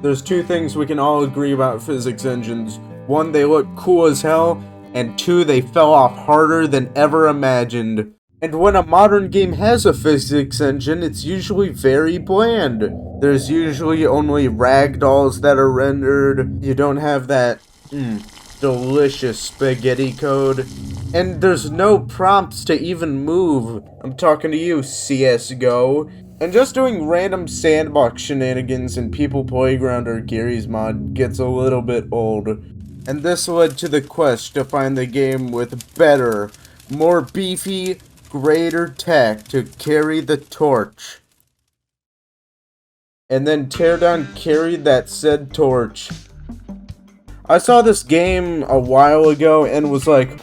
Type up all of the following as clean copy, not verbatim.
There's two things we can all agree about physics engines. One, they look cool as hell, and two, they fell off harder than ever imagined. And when a modern game has a physics engine, it's usually very bland. There's usually only ragdolls that are rendered. You don't have that delicious spaghetti code. And there's no prompts to even move. I'm talking to you, CSGO. And just doing random sandbox shenanigans in People Playground or Gary's mod gets a little bit old. And this led to the quest to find the game with better, more beefy, greater tech to carry the torch. And then Teardown carried that said torch. I saw this game a while ago and was like,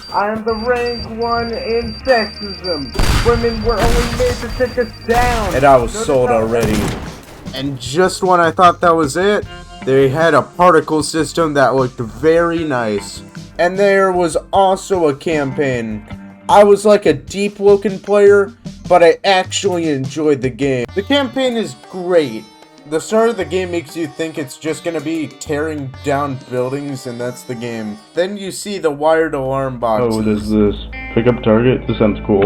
I am the rank 1 in sexism. Women were only made to take us down. and I was sold already. And just when I thought that was it, they had a particle system that looked very nice. And there was also a campaign. I was like a deep-looking player, but I actually enjoyed the game. The campaign is great. The start of the game makes you think it's just gonna be tearing down buildings, and that's the game. Then you see the wired alarm boxes. Oh, what is this? Pick up target? This sounds cool.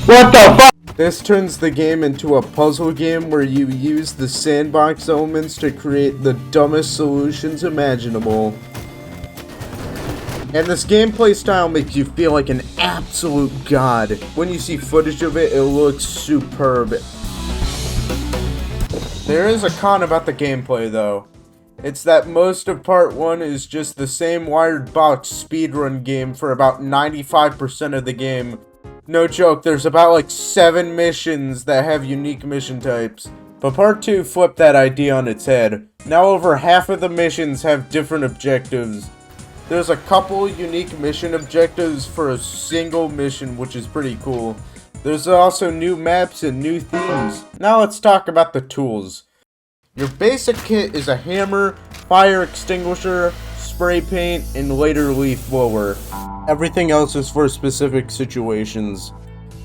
What the fuck? This turns the game into a puzzle game where you use the sandbox elements to create the dumbest solutions imaginable. And this gameplay style makes you feel like an absolute god. When you see footage of it, it looks superb. There is a con about the gameplay though. It's that most of part 1 is just the same wired box speedrun game for about 95% of the game. No joke, there's about like 7 missions that have unique mission types. But part 2 flipped that idea on its head. Now over half of the missions have different objectives. There's a couple unique mission objectives for a single mission, which is pretty cool. There's also new maps and new themes. Now let's talk about the tools. Your basic kit is a hammer, fire extinguisher, spray paint, and later leaf blower. Everything else is for specific situations.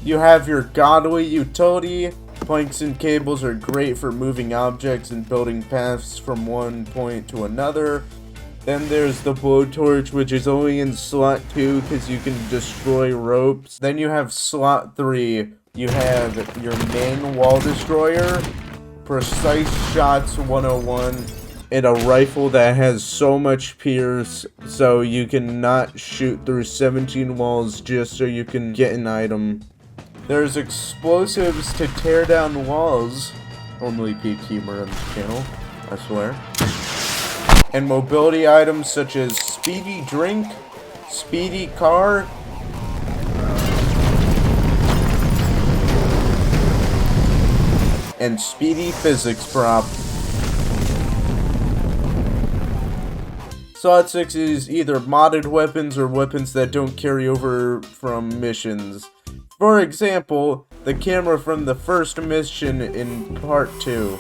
You have your godly utility. Planks and cables are great for moving objects and building paths from one point to another. Then there's the blowtorch, which is only in slot 2 because you can destroy ropes. Then you have slot 3. You have your main wall destroyer, precise shots 101, and a rifle that has so much pierce so you can not shoot through 17 walls just so you can get an item. There's explosives to tear down walls. Only peak humor on this channel, I swear. And mobility items such as speedy drink, speedy car, and speedy physics prop. Slot 6 is either modded weapons or weapons that don't carry over from missions. For example, the camera from the first mission in part 2.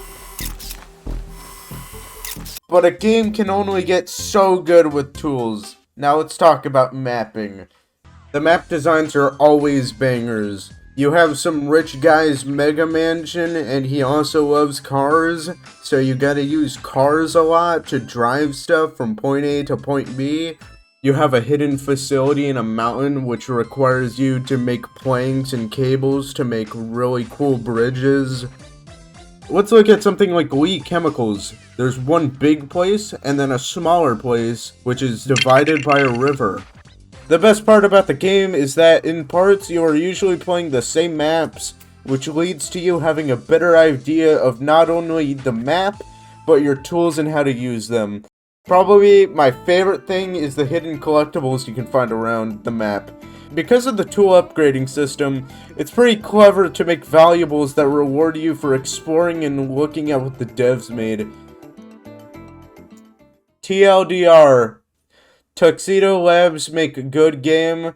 But a game can only get so good with tools. Now let's talk about mapping. The map designs are always bangers. You have some rich guy's mega mansion, and he also loves cars, so you gotta use cars a lot to drive stuff from point A to point B. You have a hidden facility in a mountain which requires you to make planks and cables to make really cool bridges. Let's look at something like Lee Chemicals. There's one big place and then a smaller place, which is divided by a river. The best part about the game is that in parts you are usually playing the same maps, which leads to you having a better idea of not only the map, but your tools and how to use them. Probably my favorite thing is the hidden collectibles you can find around the map. Because of the tool upgrading system, it's pretty clever to make valuables that reward you for exploring and looking at what the devs made. TLDR. Tuxedo Labs make a good game,